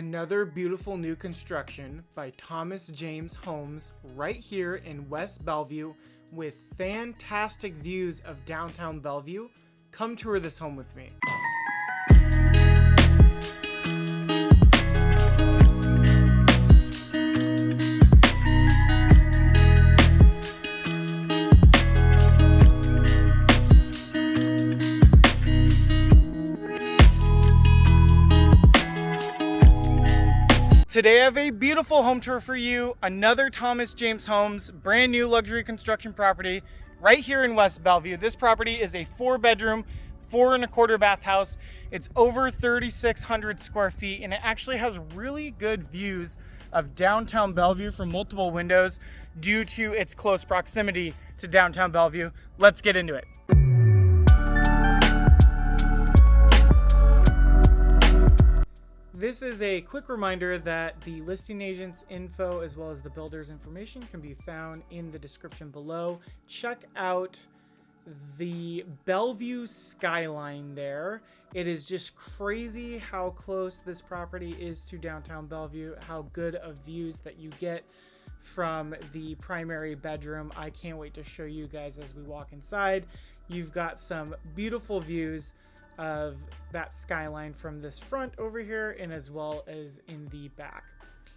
Another beautiful new construction by Thomas James Homes right here in West Bellevue with fantastic views of downtown Bellevue. Come tour this home with me. Today I have a beautiful home tour for you. Another Thomas James Homes, brand new luxury construction property right here in West Bellevue. This property is a 4-bedroom, 4.25 bath house. It's over 3,600 square feet and it actually has really good views of downtown Bellevue from multiple windows due to its close proximity to downtown Bellevue. Let's get into it. This is a quick reminder that the listing agent's info as well as the builder's information can be found in the description below. Check out the Bellevue skyline there. It is just crazy how close this property is to downtown Bellevue, how good of views that you get from the primary bedroom. I can't wait to show you guys as we walk inside. You've got some beautiful views of that skyline from this front over here and as well as in the back.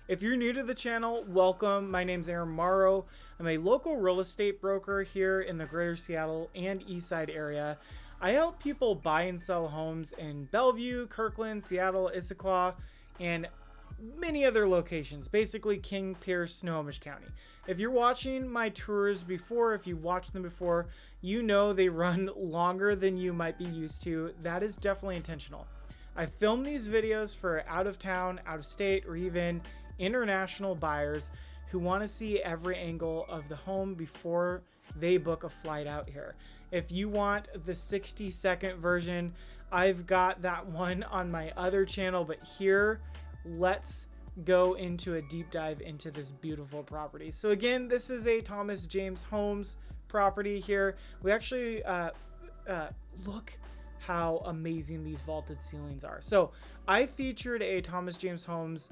If you're new to the channel, welcome. My name's Aaron Morrow. I'm a local real estate broker here in the greater Seattle and Eastside area. I help people buy and sell homes in Bellevue, Kirkland, Seattle, Issaquah, and many other locations, basically King, Pierce, Snohomish County. If you're watching my tours before, if you've watched them before, you know they run longer than you might be used to. That is definitely intentional. I film these videos for out of town, out of state, or even international buyers who want to see every angle of the home before they book a flight out here. If you want the 60-second version, I've got that one on my other channel, but here, let's go into a deep dive into this beautiful property. So again, this is a Thomas James Homes property here. We actually look how amazing these vaulted ceilings are. So I featured a Thomas James Homes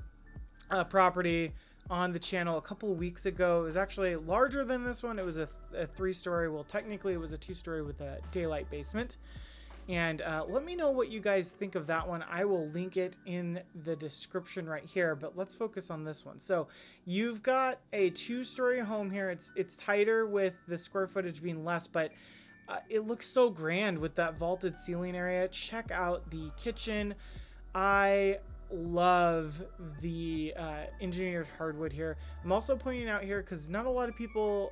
property on the channel a couple of weeks ago. It was actually larger than this one. It was a 3-story. Well, technically it was a 2-story with a daylight basement. And let me know what you guys think of that one. I will link it in the description right here, but let's focus on this one. So you've got a 2-story home here. It's tighter with the square footage being less, but it looks so grand with that vaulted ceiling area. Check out the kitchen. I love the engineered hardwood here. I'm also pointing out here because not a lot of people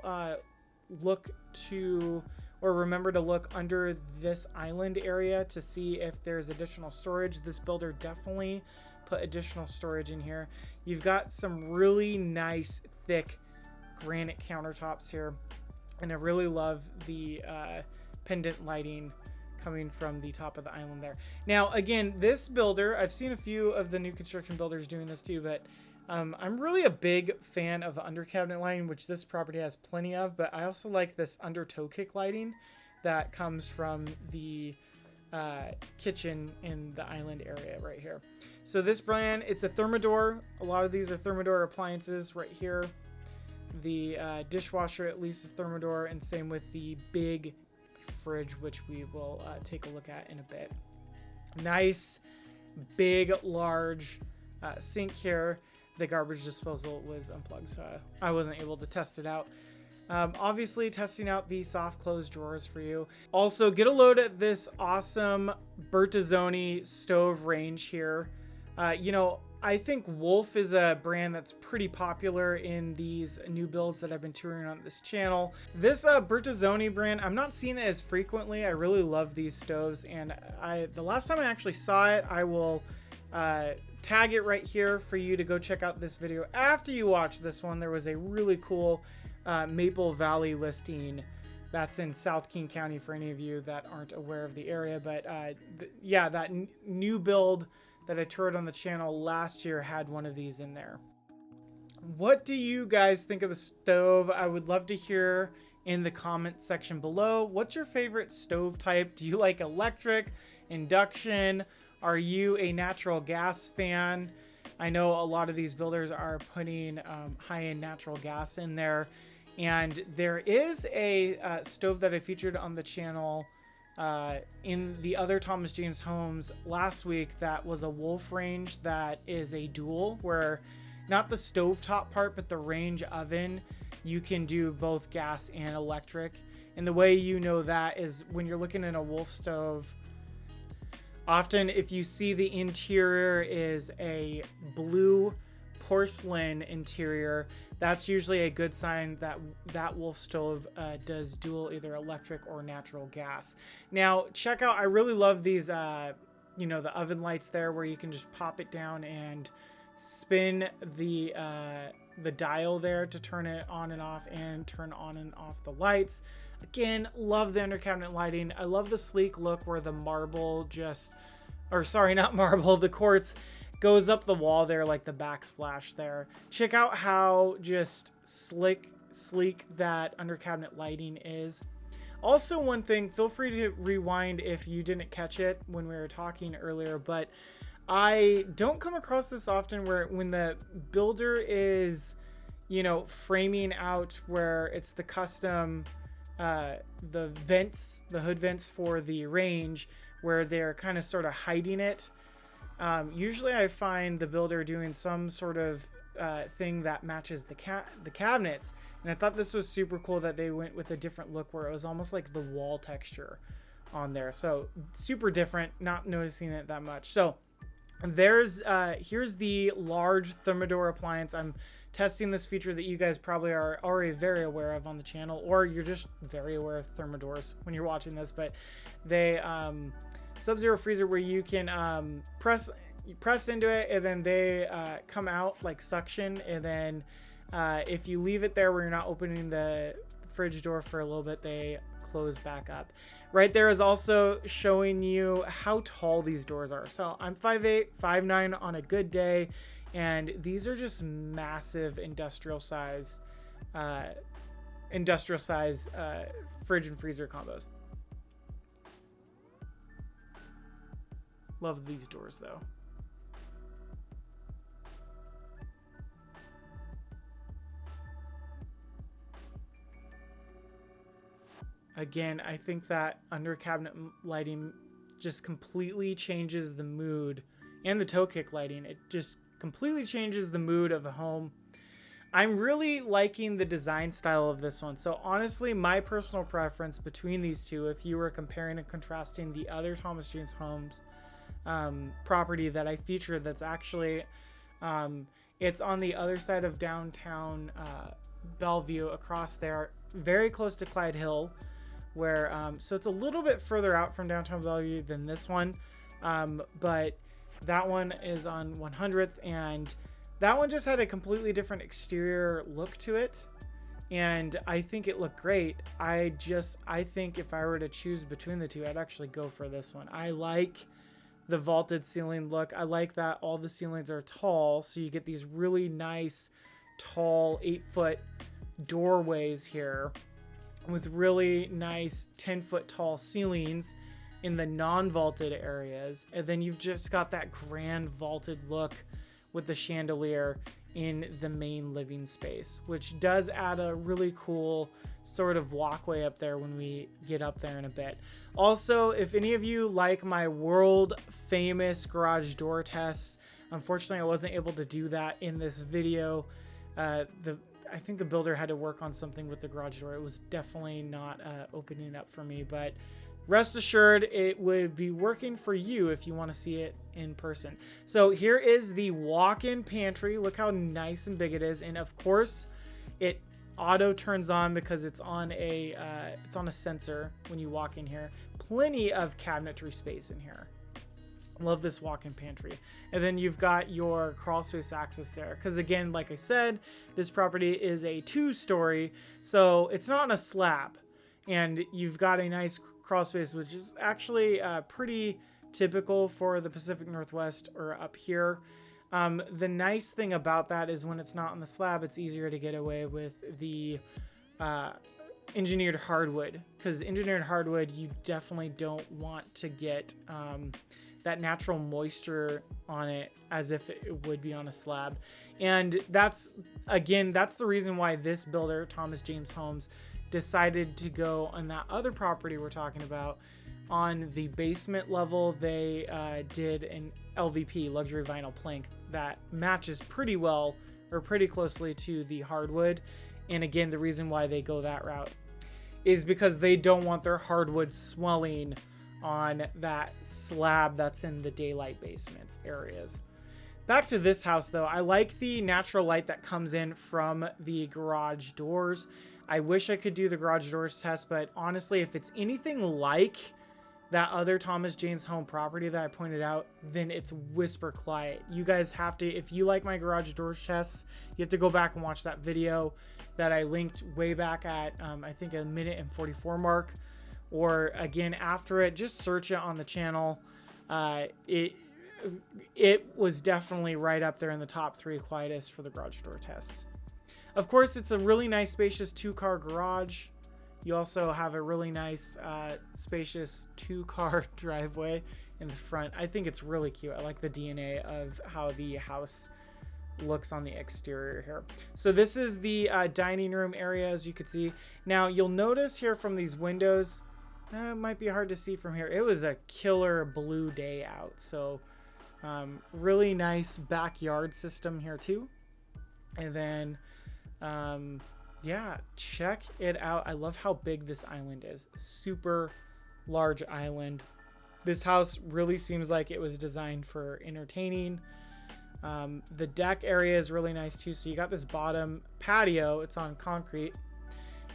look to or remember to look under this island area to see if there's additional storage. This builder definitely put additional storage in here. You've got some really nice thick granite countertops here, and I really love the pendant lighting coming from the top of the island there. Now again, this builder, I've seen a few of the new construction builders doing this too, but I'm really a big fan of under cabinet lighting, which this property has plenty of, but I also like this under toe kick lighting that comes from the kitchen in the island area right here. So this brand, it's a Thermador. A lot of these are Thermador appliances right here. The dishwasher at least is Thermador, and same with the big fridge, which we will take a look at in a bit. Nice, big, large sink here. The garbage disposal was unplugged, so I wasn't able to test it out. Obviously testing out the soft close drawers for you. Also get a load at this awesome Bertazzoni stove range here. You know, I think Wolf is a brand that's pretty popular in these new builds that I've been touring on this channel. This Bertazzoni brand, I'm not seeing it as frequently. I really love these stoves, and the last time I actually saw it, I will tag it right here for you to go check out this video. After you watch this one, there was a really cool Maple Valley listing that's in South King County for any of you that aren't aware of the area. But yeah, that new build that I toured on the channel last year had one of these in there. What do you guys think of the stove? I would love to hear in the comment section below. What's your favorite stove type? Do you like electric, induction? Are you a natural gas fan? I know a lot of these builders are putting high-end natural gas in there, and there is a stove that I featured on the channel in the other Thomas James homes last week that was a Wolf range that is a dual, where not the stovetop part but the range oven, you can do both gas and electric. And the way you know that is when you're looking at a Wolf stove, often if you see the interior is a blue porcelain interior, that's usually a good sign that that Wolf stove does dual either electric or natural gas. Now check out, I really love these you know, the oven lights there where you can just pop it down and spin the dial there to turn it on and off and turn on and off the lights. Again, love the under cabinet lighting. I love the sleek look where the marble just, or sorry, not marble, the quartz goes up the wall there like the backsplash there. Check out how just sleek that under cabinet lighting is. Also, one thing, feel free to rewind if you didn't catch it when we were talking earlier, but I don't come across this often where when the builder is, you know, framing out where it's the custom, the vents, the hood vents for the range, where they're kind of sort of hiding it. Usually I find the builder doing some sort of thing that matches the cabinets. And I thought this was super cool that they went with a different look where it was almost like the wall texture on there. So super different, not noticing it that much. So there's here's the large Thermador appliance. I'm testing this feature that you guys probably are already very aware of on the channel, or you're just very aware of Thermadors when you're watching this, but they Sub-Zero freezer where you can press into it and then they come out like suction, and then if you leave it there where you're not opening the fridge door for a little bit, they close back up. Right there is also showing you how tall these doors are. So I'm 5'8", 5'9" on a good day, and these are just massive industrial size fridge and freezer combos. Love these doors though. Again, I think that under cabinet lighting just completely changes the mood, and the toe kick lighting. It just completely changes the mood of a home. I'm really liking the design style of this one. So honestly, my personal preference between these two, if you were comparing and contrasting the other Thomas James Homes property that I featured, that's actually it's on the other side of downtown Bellevue, across there, very close to Clyde Hill, where so it's a little bit further out from downtown Bellevue than this one, but that one is on 100th, and that one just had a completely different exterior look to it, and I think it looked great. I think if I were to choose between the two, I'd actually go for this one. I like the vaulted ceiling look. I like that all the ceilings are tall, so you get these really nice tall 8-foot doorways here with really nice 10-foot tall ceilings in the non-vaulted areas, and then you've just got that grand vaulted look with the chandelier in the main living space, which does add a really cool sort of walkway up there when we get up there in a bit. Also, if any of you like my world famous garage door tests, unfortunately I wasn't able to do that in this video. I think the builder had to work on something with the garage door. It was definitely not opening up for me, but rest assured it would be working for you if you want to see it in person. So here is the walk-in pantry. Look how nice and big it is, and of course it auto turns on because it's on a sensor when you walk in here. Plenty of cabinetry space in here. Love this walk-in pantry. And then you've got your crawl space access there, because again, like I said, this property is a 2-story, so it's not on a slab, and you've got a nice crawl space, which is actually pretty typical for the Pacific Northwest or up here. The nice thing about that is when it's not on the slab, it's easier to get away with the engineered hardwood, because engineered hardwood, you definitely don't want to get that natural moisture on it as if it would be on a slab. And that's the reason why this builder, Thomas James Homes, decided to go on that other property we're talking about. On the basement level, they did an LVP, luxury vinyl plank, that matches pretty well or pretty closely to the hardwood. And again, the reason why they go that route is because they don't want their hardwood swelling on that slab that's in the daylight basements areas. Back to this house though, I like the natural light that comes in from the garage doors. I wish I could do the garage doors test, but honestly, if it's anything like that other Thomas James Home property that I pointed out, then it's whisper quiet. You guys have to, if you like my garage doors tests, you have to go back and watch that video that I linked way back at, I think, a minute and 44 mark. Or again, after it, just search it on the channel. It was definitely right up there in the top 3 quietest for the garage door tests. Of course, it's a really nice, spacious 2-car garage. You also have a really nice, spacious 2-car driveway in the front. I think it's really cute. I like the DNA of how the house looks on the exterior here. So this is the dining room area, as you can see. Now, you'll notice here from these windows, it might be hard to see from here. It was a killer blue day out. So really nice backyard system here too. And then yeah, check it out. I love how big this island is. Super large island. This house really seems like it was designed for entertaining. The deck area is really nice too. So you got this bottom patio, it's on concrete.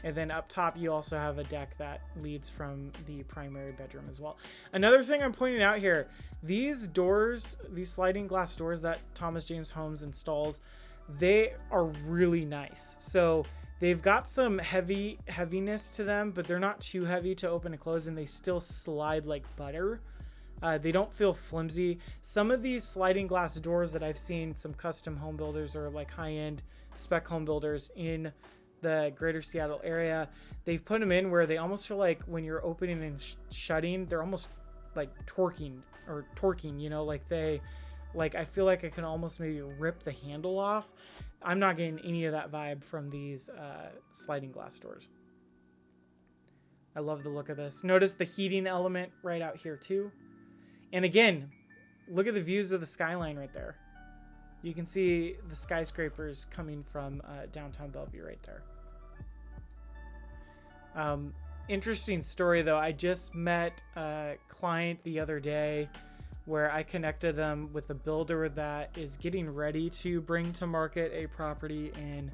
And then up top, you also have a deck that leads from the primary bedroom as well. Another thing I'm pointing out here, these doors, these sliding glass doors that Thomas James Homes installs, they are really nice. So they've got some heaviness to them, but they're not too heavy to open and close, and they still slide like butter. They don't feel flimsy. Some of these sliding glass doors that I've seen some custom home builders or like high-end spec home builders in the greater Seattle area, they've put them in where they almost feel like when you're opening and shutting, they're almost like torquing, you know, like I feel like I can almost maybe rip the handle off. I'm not getting any of that vibe from these sliding glass doors. I love the look of this. Notice the heating element right out here too. And again, look at the views of the skyline right there. You can see the skyscrapers coming from downtown Bellevue right there. Interesting story though. I just met a client the other day where I connected them with a builder that is getting ready to bring to market a property in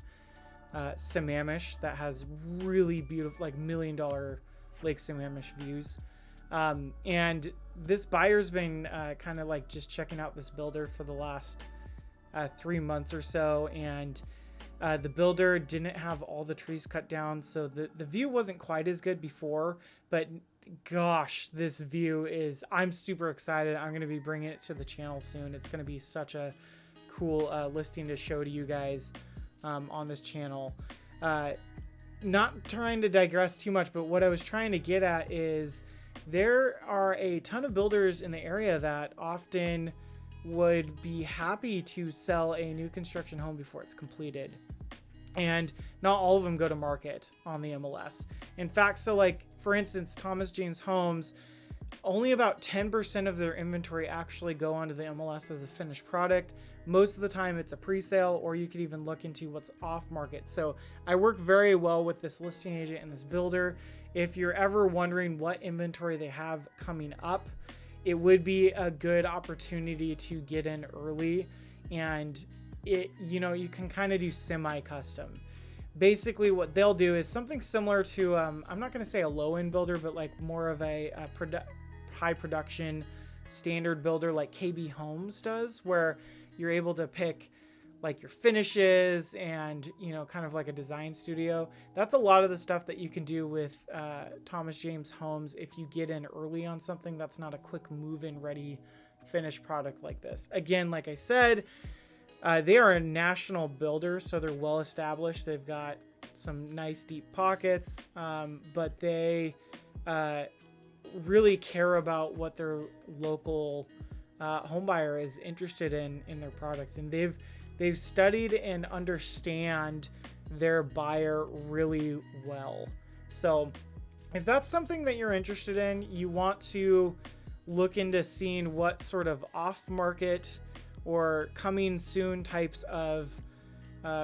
Sammamish that has really beautiful, like $1 million Lake Sammamish views. And this buyer's been kind of like just checking out this builder for the last 3 months or so, and the builder didn't have all the trees cut down, so the view wasn't quite as good before, but gosh, this view is, I'm super excited. I'm going to be bringing it to the channel soon. It's going to be such a cool listing to show to you guys on this channel. Not trying to digress too much, but what I was trying to get at is there are a ton of builders in the area that often would be happy to sell a new construction home before it's completed. And not all of them go to market on the MLS. In fact, so like, for instance, Thomas James Homes, only about 10% of their inventory actually go onto the MLS as a finished product. Most of the time it's a pre-sale, or you could even look into what's off market. So I work very well with this listing agent and this builder. If you're ever wondering what inventory they have coming up, it would be a good opportunity to get in early, and you can kind of do semi-custom. Basically what they'll do is something similar to, I'm not going to say a low-end builder, but like more of a high production standard builder like KB Homes does, where you're able to pick like your finishes and, kind of like a design studio. That's a lot of the stuff that you can do with Thomas James Homes if you get in early on something that's not a quick move-in ready finished product like this. Again, like I said, they are a national builder, so they're well established. They've got some nice deep pockets, but they really care about what their local home buyer is interested in their product, and they've studied and understand their buyer really well. So if that's something that you're interested in, you want to look into seeing what sort of off-market or coming soon types of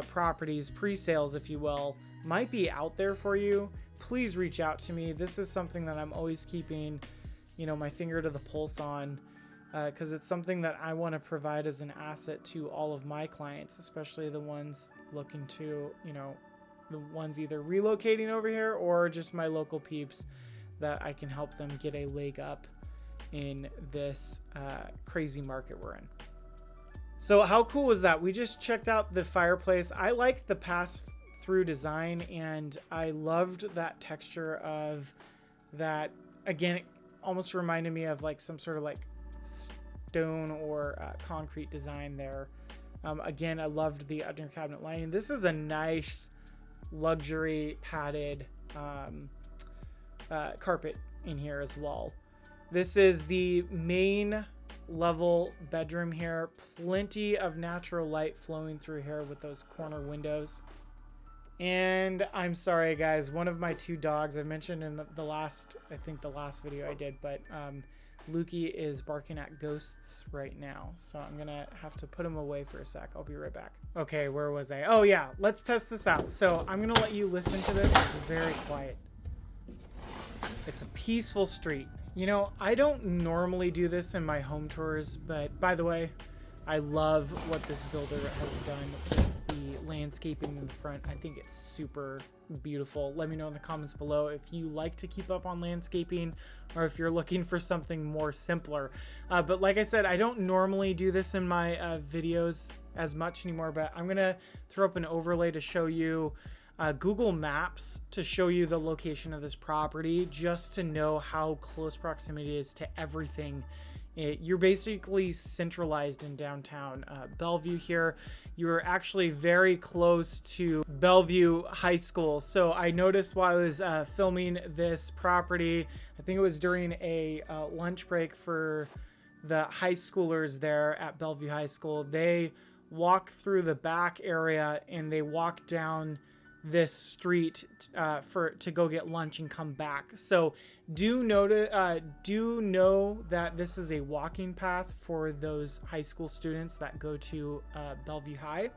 properties, pre-sales, if you will, might be out there for you. Please reach out to me. This is something that I'm always keeping, my finger to the pulse on, because it's something that I want to provide as an asset to all of my clients, especially the ones looking to, the ones either relocating over here or just my local peeps, that I can help them get a leg up in this crazy market we're in. So how cool was that? We just checked out the fireplace. I liked the pass-through design, and I loved that texture of that. Again, it almost reminded me of like some sort of like stone or concrete design there. Again, I loved the under cabinet lining. This is a nice luxury padded carpet in here as well. This is the main level bedroom here. Plenty of natural light flowing through here with those corner windows. And I'm sorry guys, one of my two dogs, I mentioned in the last video I did, but Lukey is barking at ghosts right now, so I'm gonna have to put him away for a sec. I'll be right back. Okay, where was I? Oh yeah, let's test this out. So I'm gonna let you listen to this. It's very quiet. It's a peaceful street. I don't normally do this in my home tours, but by the way, I love what this builder has done with the landscaping in the front. I think it's super beautiful. Let me know in the comments below if you like to keep up on landscaping or if you're looking for something more simpler. But like I said, I don't normally do this in my videos as much anymore, but I'm gonna throw up an overlay to show you Google Maps to show you the location of this property, just to know how close proximity is to everything. You're basically centralized in downtown Bellevue here. You're actually very close to Bellevue High School. So I noticed while I was filming this property, I think it was during a lunch break for the high schoolers there at Bellevue High School, they walk through the back area and they walk down this street to go get lunch and come back. So do know that this is a walking path for those high school students that go to Bellevue High.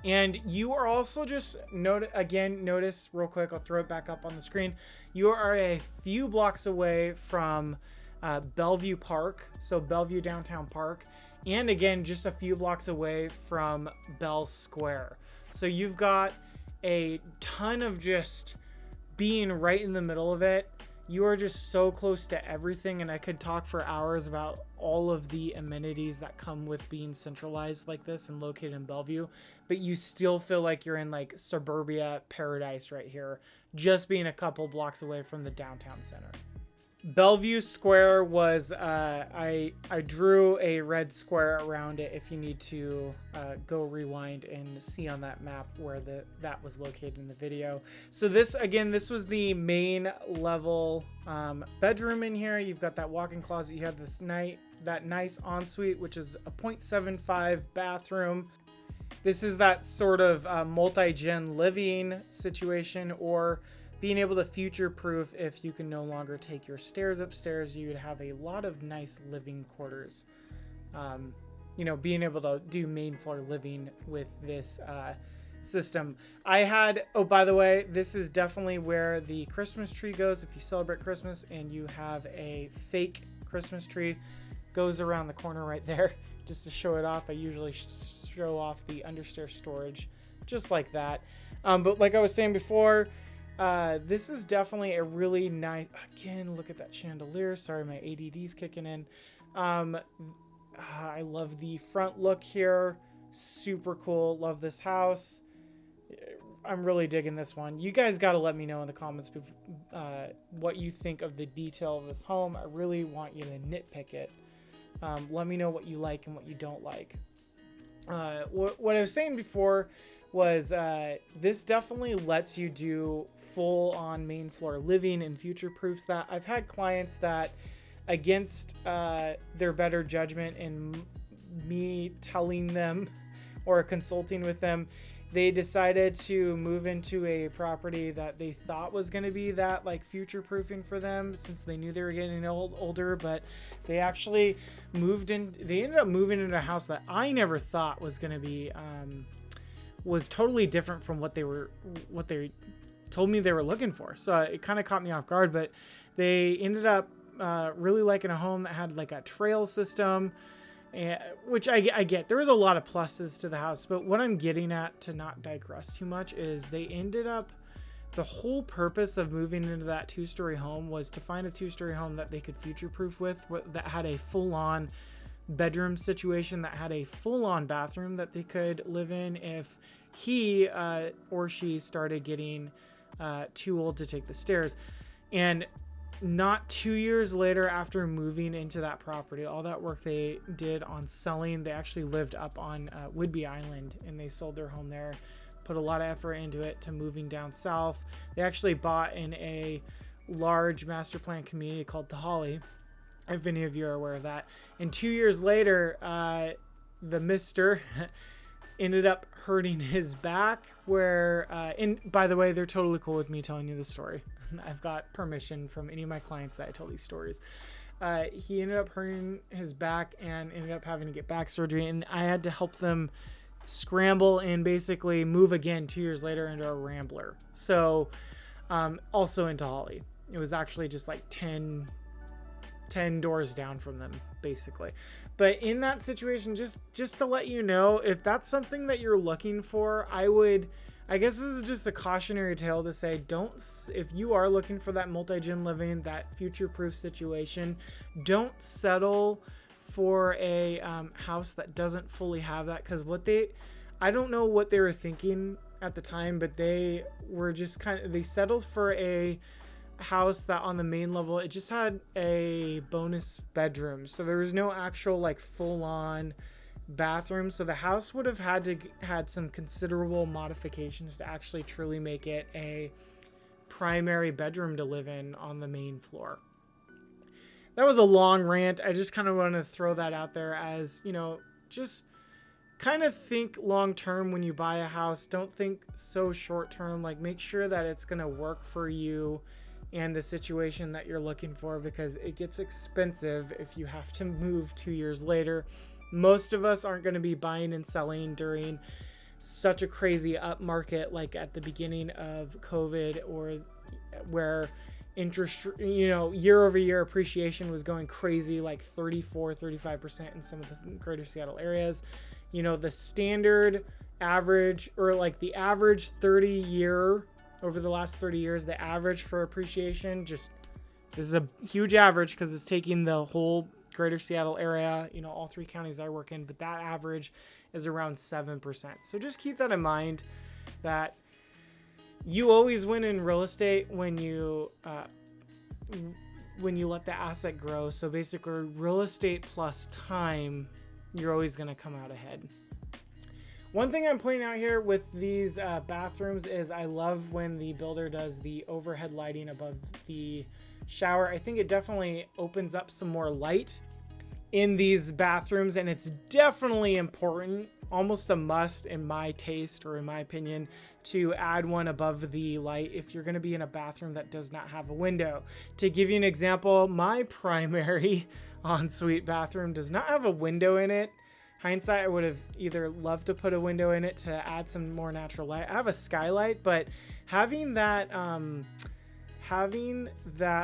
And you are also just notice real quick, I'll throw it back up on the screen. You are a few blocks away from Bellevue Park, so Bellevue Downtown Park, and again just a few blocks away from Bell Square. So you've got a ton of just being right in the middle of it. You are just so close to everything, and I could talk for hours about all of the amenities that come with being centralized like this and located in Bellevue, but you still feel like you're in like suburbia paradise right here, just being a couple blocks away from the downtown center. Bellevue Square was, I drew a red square around it if you need to go rewind and see on that map where that was located in the video. So this was the main level bedroom in here. You've got that walk-in closet. You have that nice ensuite, which is a 0.75 bathroom. This is that sort of multi-gen living situation, or being able to future-proof if you can no longer take your stairs upstairs. You would have a lot of nice living quarters. Being able to do main floor living with this system. Oh, by the way, this is definitely where the Christmas tree goes. If you celebrate Christmas and you have a fake Christmas tree, goes around the corner right there. Just to show it off, I usually show off the understairs storage just like that. But like I was saying before, this is definitely a really nice, again, look at that chandelier. Sorry, my ADD's kicking in. I love the front look here. Super cool. Love this house. I'm really digging this one. You guys got to let me know in the comments what you think of the detail of this home. I really want you to nitpick it. Let me know what you like and what you don't like. What I was saying before was this definitely lets you do full on main floor living and future proofs that. I've had clients that against their better judgment and me telling them or consulting with them, they decided to move into a property that they thought was going to be that like future proofing for them, since they knew they were getting older. But they actually they ended up moving into a house that I never thought was going to be was totally different from what they told me they were looking for. So it kind of caught me off guard, but they ended up really liking a home that had like a trail system, which I get. There was a lot of pluses to the house, but what I'm getting at, to not digress too much, is they ended up, the whole purpose of moving into that 2-story home was to find a 2-story home that they could future proof with, that had a full-on bedroom situation, that had a full-on bathroom that they could live in if he or she started getting too old to take the stairs. And not 2 years later, after moving into that property, all that work they did on selling, they actually lived up on Whidbey Island, and they sold their home there, put a lot of effort into it, to moving down south. They actually bought in a large master plan community called Tahali, if any of you are aware of that. And 2 years later, the mister ended up hurting his back, where and by the way, they're totally cool with me telling you the story. I've got permission from any of my clients that I tell these stories. He ended up hurting his back and ended up having to get back surgery, and I had to help them scramble and basically move again 2 years later into a Rambler. So also into Holly. It was actually just like 10 doors down from them, basically. But in that situation, just to let you know, if that's something that you're looking for, I guess this is just a cautionary tale to say, if you are looking for that multi-gen living, that future-proof situation, don't settle for a house that doesn't fully have that. Because I don't know what they were thinking at the time, but they were just they settled for a house that on the main level, it just had a bonus bedroom. So there was no actual like full-on bathroom. So the house would have had some considerable modifications to actually truly make it a primary bedroom to live in on the main floor. That was a long rant. I just kind of want to throw that out there as, just kind of think long term when you buy a house. Don't think so short term. Like, make sure that it's going to work for you and the situation that you're looking for, because it gets expensive if you have to move 2 years later. Most of us aren't going to be buying and selling during such a crazy up market like at the beginning of COVID, or where interest, year over year appreciation was going crazy, like 34-35% in some of the greater Seattle areas. The standard average, or like the average 30-year over the last 30 years, the average for appreciation, this is a huge average because it's taking the whole greater Seattle area, all 3 counties I work in, but that average is around 7%. So just keep that in mind, that you always win in real estate when you let the asset grow. So basically, real estate plus time, you're always going to come out ahead. One thing I'm pointing out here with these bathrooms is I love when the builder does the overhead lighting above the shower. I think it definitely opens up some more light in these bathrooms, and it's definitely important, almost a must in my taste, or in my opinion, to add one above the light if you're going to be in a bathroom that does not have a window. To give you an example, my primary ensuite bathroom does not have a window in it. Hindsight, I would have either loved to put a window in it to add some more natural light. I have a skylight, but having that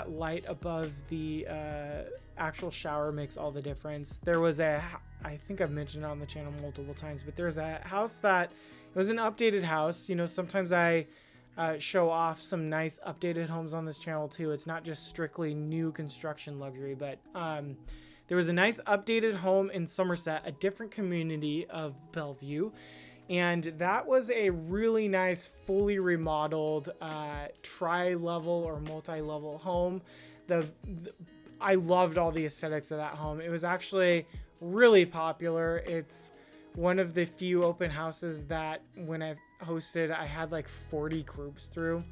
light above the actual shower makes all the difference. There was I think I've mentioned it on the channel multiple times, but there's a house that, it was an updated house. Sometimes I show off some nice updated homes on this channel too. It's not just strictly new construction luxury, but there was a nice updated home in Somerset, a different community of Bellevue. And that was a really nice, fully remodeled tri-level or multi-level home. I loved all the aesthetics of that home. It was actually really popular. It's one of the few open houses that when I hosted, I had like 40 groups through,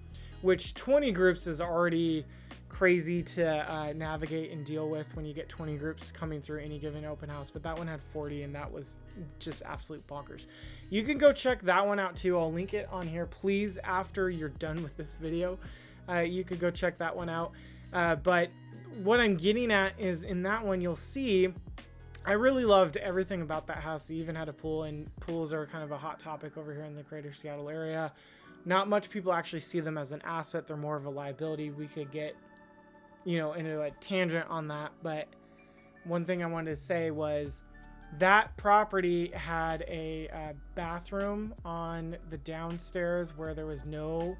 which 20 groups is already crazy to navigate and deal with when you get 20 groups coming through any given open house. But that one had 40, and that was just absolute bonkers. You can go check that one out too. I'll link it on here. Please, after you're done with this video, you could go check that one out. But what I'm getting at is, in that one, you'll see I really loved everything about that house. They even had a pool, and pools are kind of a hot topic over here in the greater Seattle area. Not much people actually see them as an asset. They're more of a liability. We could get, into a tangent on that. But one thing I wanted to say was that property had a bathroom on the downstairs where there was no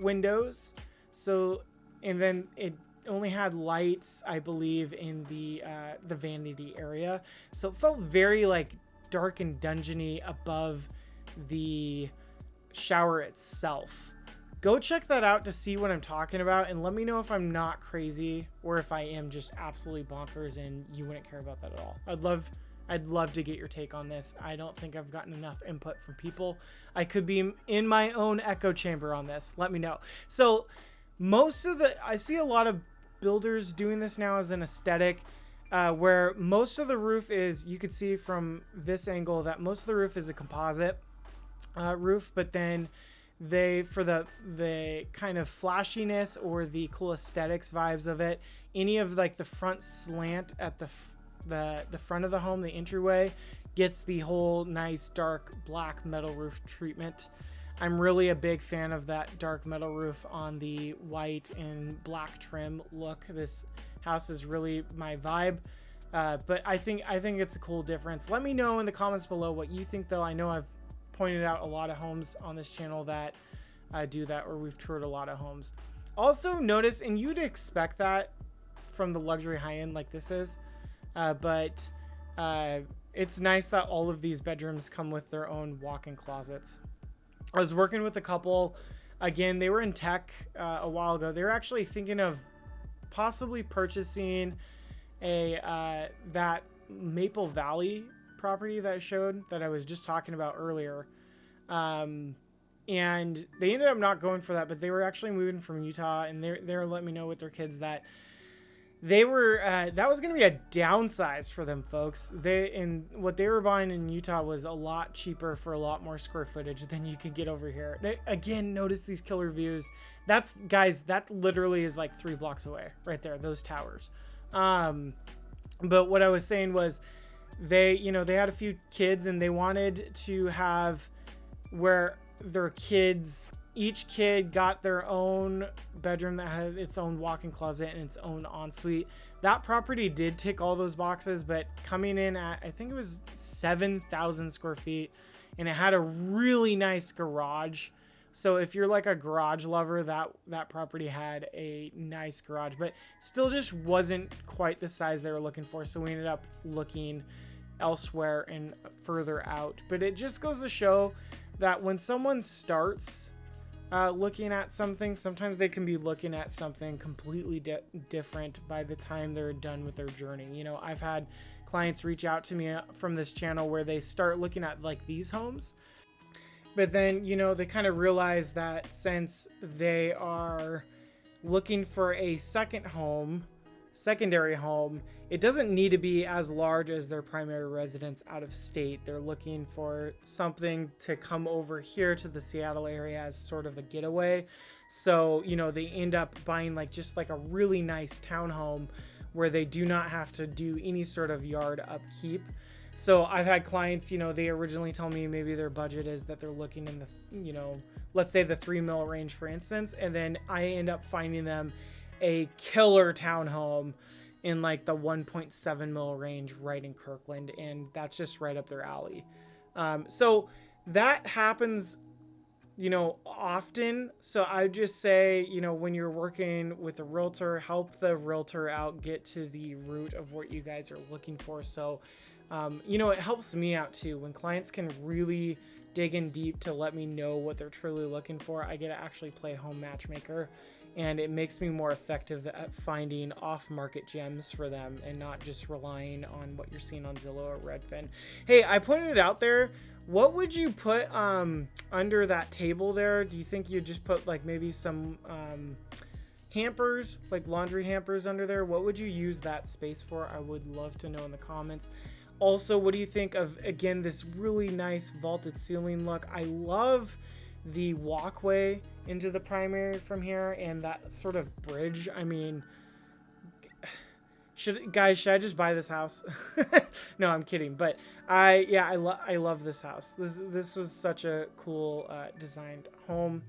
windows. So, and then it only had lights, I believe, in the vanity area. So it felt very like dark and dungeony above the shower itself. Go check that out to see what I'm talking about, and let me know if I'm not crazy or if I am just absolutely bonkers and you wouldn't care about that at all. I'd love to get your take on this. I don't think I've gotten enough input from people. I could be in my own echo chamber on this. Let me know. So I see a lot of builders doing this now as an aesthetic, where most of the roof is, you could see from this angle that most of the roof is a composite roof, but then for the kind of flashiness or the cool aesthetics vibes of it, any of like the front slant at the front of the home, the entryway, gets the whole nice dark black metal roof treatment. I'm really a big fan of that dark metal roof on the white and black trim look. This house is really my vibe, but I think it's a cool difference. Let me know in the comments below what you think, though. I know I've pointed out a lot of homes on this channel that do that, or we've toured a lot of homes. Also notice, and you'd expect that from the luxury high-end like this is, but it's nice that all of these bedrooms come with their own walk-in closets. I was working with a couple, again, they were in tech a while ago. They were actually thinking of possibly purchasing that Maple Valley property that I showed, that I was just talking about earlier. And they ended up not going for that, but they were actually moving from Utah, and they were letting me know with their kids that they were that was going to be a downsize for them, folks. What they were buying in Utah was a lot cheaper for a lot more square footage than you could get over here. Again, notice these killer views. That literally is like 3 blocks away right there, those towers. But what I was saying was they had a few kids, and they wanted to have where their kids, each kid got their own bedroom that had its own walk-in closet and its own ensuite. That property did tick all those boxes, but coming in at, I think it was 7,000 square feet, and it had a really nice garage. So if you're like a garage lover, that property had a nice garage, but still just wasn't quite the size they were looking for. So we ended up looking elsewhere and further out. But it just goes to show that when someone starts looking at something, sometimes they can be looking at something completely different by the time they're done with their journey. I've had clients reach out to me from this channel where they start looking at like these homes, but then they kind of realize that since they are looking for a secondary home, it doesn't need to be as large as their primary residence out of state. They're looking for something to come over here to the Seattle area as sort of a getaway. So, they end up buying just like a really nice townhome where they do not have to do any sort of yard upkeep. So I've had clients, they originally tell me maybe their budget is that they're looking in the, let's say the $3 million range, for instance. And then I end up finding them a killer townhome in like the 1.7 mil range right in Kirkland, and that's just right up their alley. So that happens often. So I just say, when you're working with a realtor, help the realtor out, get to the root of what you guys are looking for. So it helps me out too when clients can really dig in deep to let me know what they're truly looking for. I get to actually play home matchmaker and it makes me more effective at finding off-market gems for them and not just relying on what you're seeing on Zillow or Redfin. Hey, I pointed it out there. What would you put under that table there? Do you think you'd just put like maybe some hampers, like laundry hampers under there? What would you use that space for? I would love to know in the comments. Also, what do you think of, again, this really nice vaulted ceiling look? I love the walkway into the primary from here and that sort of bridge. I mean, should I just buy this house? No, I'm kidding. But I love this house. This was such a cool designed home.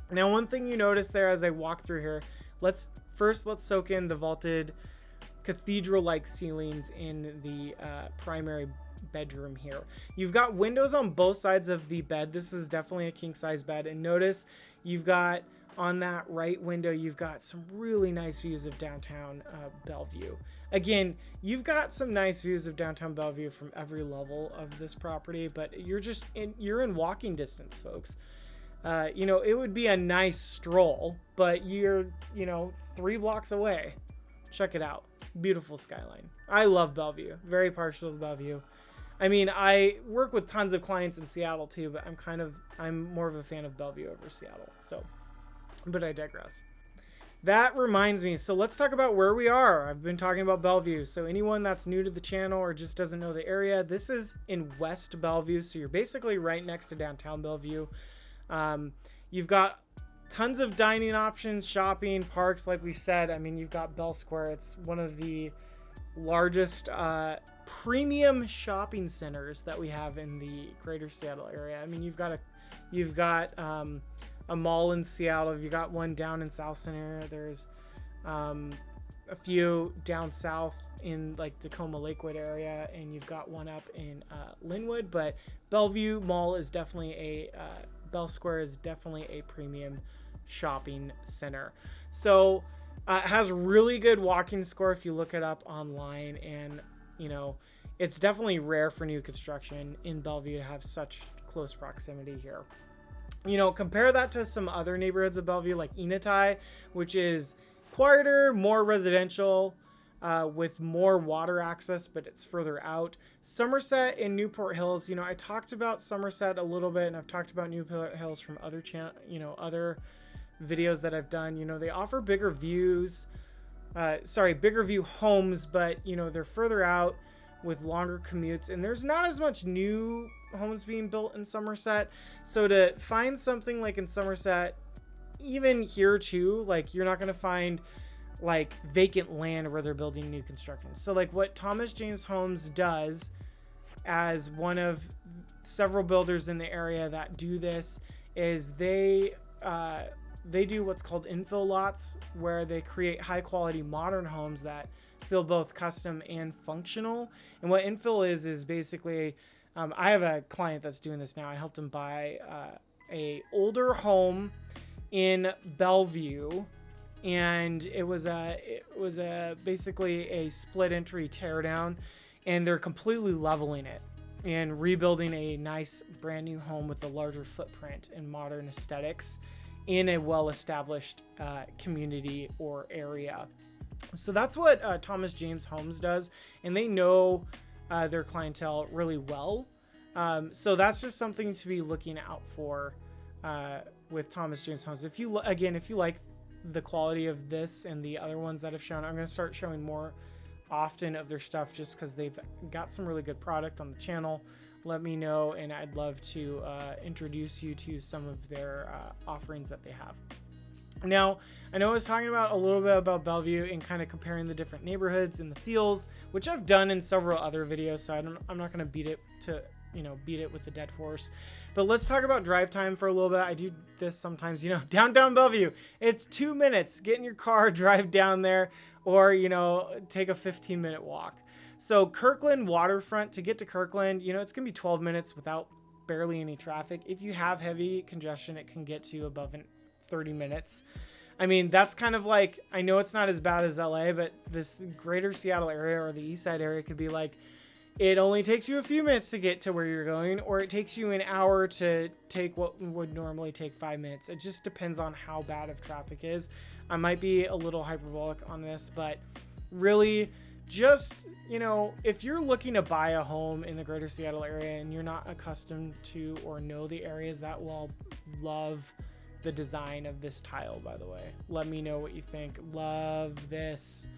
Now, one thing you notice there as I walk through here, let's soak in the vaulted cathedral-like ceilings in the primary bedroom here. You've got windows on both sides of the bed. This is definitely a king-size bed. And notice you've got on that right window, you've got some really nice views of downtown Bellevue. Again, you've got some nice views of downtown Bellevue from every level of this property, but you're in walking distance, folks. It would be a nice stroll, but you're 3 blocks away. Check it out. Beautiful skyline. I love Bellevue. Very partial to Bellevue. I mean, I work with tons of clients in Seattle too, but I'm more of a fan of Bellevue over Seattle. So, but I digress. That reminds me. So let's talk about where we are. I've been talking about Bellevue. So anyone that's new to the channel or just doesn't know the area, this is in West Bellevue. So you're basically right next to downtown Bellevue. You've got tons of dining options, shopping, parks, like we said. I mean, you've got Bell Square. It's one of the largest premium shopping centers that we have in the greater Seattle area. I mean, you've got a mall in Seattle. You've got one down in South Center. There's a few down south in like Tacoma Lakewood area, and you've got one up in Linwood. But Bellevue Mall is definitely Bell Square is definitely a premium shopping center. So it has really good walking score if you look it up online, and it's definitely rare for new construction in Bellevue to have such close proximity here. Compare that to some other neighborhoods of Bellevue like Eastside, which is quieter, more residential, with more water access, but it's further out. Somerset and Newport Hills, I talked about Somerset a little bit, and I've talked about Newport Hills from other other videos that I've done. They offer bigger views, bigger view homes, but they're further out with longer commutes, and there's not as much new homes being built in Somerset. So to find something like in Somerset, even here too, like you're not going to find like vacant land where they're building new construction. So like what Thomas James Homes does as one of several builders in the area that do this is they do what's called infill lots, where they create high quality modern homes that feel both custom and functional. And what infill is basically, I have a client that's doing this now. I helped him buy a older home in Bellevue, and it was basically a split entry teardown, and they're completely leveling it and rebuilding a nice brand new home with a larger footprint and modern aesthetics in a well-established community or area. So that's what Thomas James Homes does, and they know their clientele really well. So that's just something to be looking out for with Thomas James Homes. If you like the quality of this and the other ones that I've shown, I'm going to start showing more often of their stuff just because they've got some really good product on the channel. Let me know, and I'd love to introduce you to some of their offerings that they have. Now, I know I was talking about a little bit about Bellevue and kind of comparing the different neighborhoods and the feels, which I've done in several other videos, so I'm not going to beat it with the dead horse. But let's talk about drive time for a little bit. I do this sometimes, downtown Bellevue. It's 2 minutes. Get in your car, drive down there, or, take a 15-minute walk. So Kirkland waterfront, to get to Kirkland, it's going to be 12 minutes without barely any traffic. If you have heavy congestion, it can get to above 30 minutes. I mean, that's kind of like, I know it's not as bad as LA, but this greater Seattle area or the Eastside area could be like, it only takes you a few minutes to get to where you're going, or it takes you an hour to take what would normally take 5 minutes. It just depends on how bad of traffic is. I might be a little hyperbolic on this, but really just, if you're looking to buy a home in the greater Seattle area and you're not accustomed to or know the areas that will love the design of this tile, by the way, let me know what you think. Love this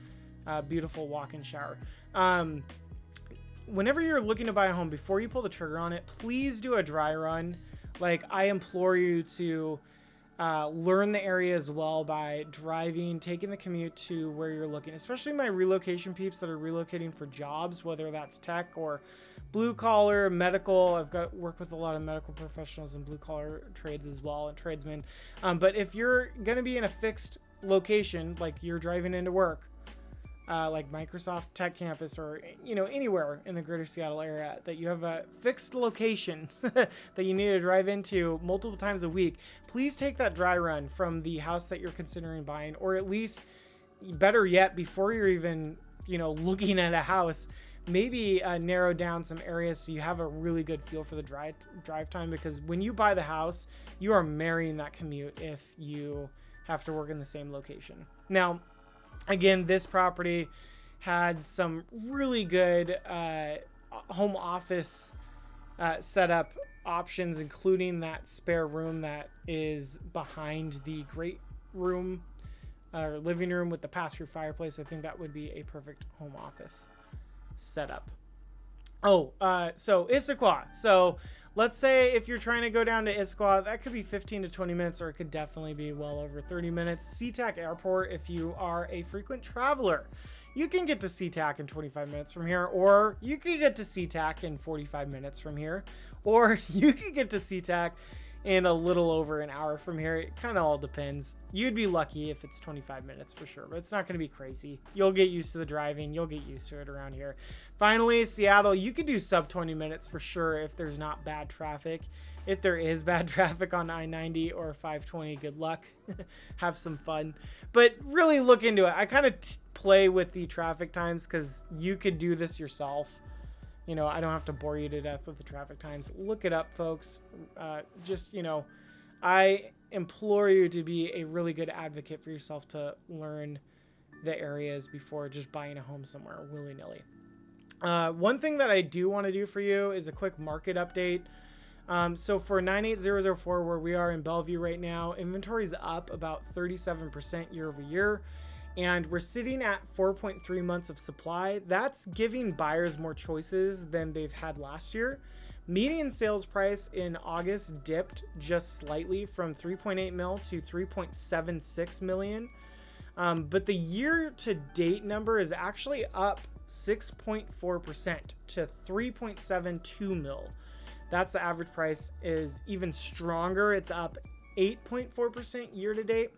beautiful walk-in shower. Whenever you're looking to buy a home, before you pull the trigger on it, please do a dry run. Like, I implore you to learn the area as well by driving, taking the commute to where you're looking, especially my relocation peeps that are relocating for jobs, whether that's tech or blue collar, medical. I've worked with a lot of medical professionals and blue collar trades as well, and tradesmen. But if you're going to be in a fixed location, like you're driving into work, like Microsoft Tech Campus, or anywhere in the greater Seattle area, that you have a fixed location that you need to drive into multiple times a week, please take that dry run from the house that you're considering buying, or at least, better yet, before you're even looking at a house, maybe narrow down some areas so you have a really good feel for the drive time, because when you buy the house, you are marrying that commute if you have to work in the same location. Now, again, this property had some really good home office setup options, including that spare room that is behind the great room or living room with the pass-through fireplace. I think that would be a perfect home office setup. So Issaquah. So let's say if you're trying to go down to Issaquah, that could be 15 to 20 minutes, or it could definitely be well over 30 minutes. SeaTac Airport, if you are a frequent traveler, you can get to SeaTac in 25 minutes from here, or you can get to SeaTac in 45 minutes from here, or you can get to SeaTac in a little over an hour from here. It kind of all depends. You'd be lucky if it's 25 minutes for sure, but it's not going to be crazy. You'll get used to the driving. You'll get used to it around here. Finally, Seattle, you could do sub 20 minutes for sure if there's not bad traffic. If there is bad traffic on I-90 or 520, good luck. Have some fun. But really look into it. I kind of play with the traffic times because you could do this yourself. I don't have to bore you to death with the traffic times. Look it up, folks. I implore you to be a really good advocate for yourself to learn the areas before just buying a home somewhere willy-nilly. One thing that I do want to do for you is a quick market update. So for 98004, where we are in Bellevue right now, inventory is up about 37% year over year. And we're sitting at 4.3 months of supply. That's giving buyers more choices than they've had last year. Median sales price in August dipped just slightly from 3.8 mil to 3.76 million. But the year-to-date number is actually up 6.4% to 3.72 mil. That's the average price. Is even stronger. It's up 8.4% year-to-date.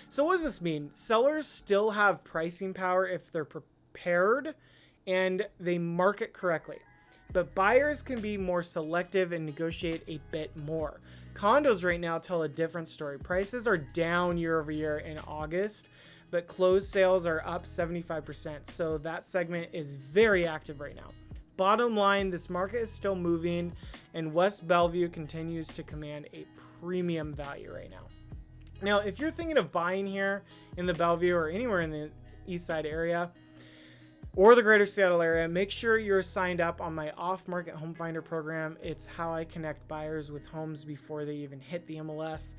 So what does this mean? Sellers still have pricing power if they're prepared and they market correctly. But buyers can be more selective and negotiate a bit more. Condos right now tell a different story. Prices are down year over year in August, but closed sales are up 75%. So that segment is very active right now. Bottom line, this market is still moving, and West Bellevue continues to command a premium value right now. Now, if you're thinking of buying here in the Bellevue or anywhere in the Eastside area or the greater Seattle area, make sure you're signed up on my off-market home finder program. It's how I connect buyers with homes before they even hit the MLS.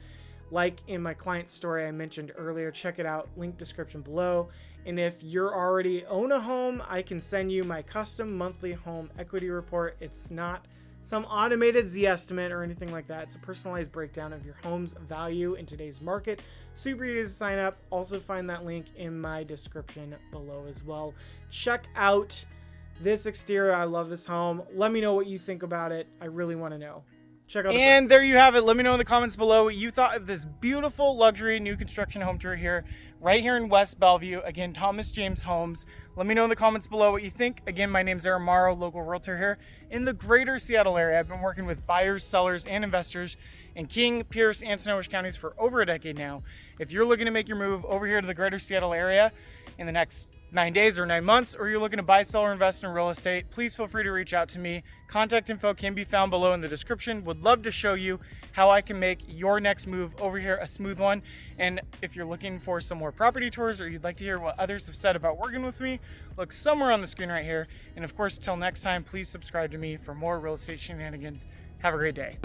Like in my client story I mentioned earlier, check it out, link description below. And if you're already own a home, I can send you my custom monthly home equity report. It's not some automated Z-estimate or anything like that. It's a personalized breakdown of your home's value in today's market. Super easy to sign up. Also find that link in my description below as well. Check out this exterior. I love this home. Let me know what you think about it. I really want to know. Check out and there you have it. Let me know in the comments below what you thought of this beautiful luxury new construction home tour here, right here in West Bellevue. Again, Thomas James Homes. Let me know in the comments below what you think. Again, my name's Aaron Morrow, local realtor here in the greater Seattle area. I've been working with buyers, sellers, and investors in King, Pierce, and Snohomish counties for over a decade now. If you're looking to make your move over here to the greater Seattle area in the next 9 days or 9 months, or you're looking to buy, sell, or invest in real estate, please feel free to reach out to me. Contact info can be found below in the description. Would love to show you how I can make your next move over here a smooth one. And if you're looking for some more property tours, or you'd like to hear what others have said about working with me, look somewhere on the screen right here. And of course, till next time, please subscribe to me for more real estate shenanigans. Have a great day.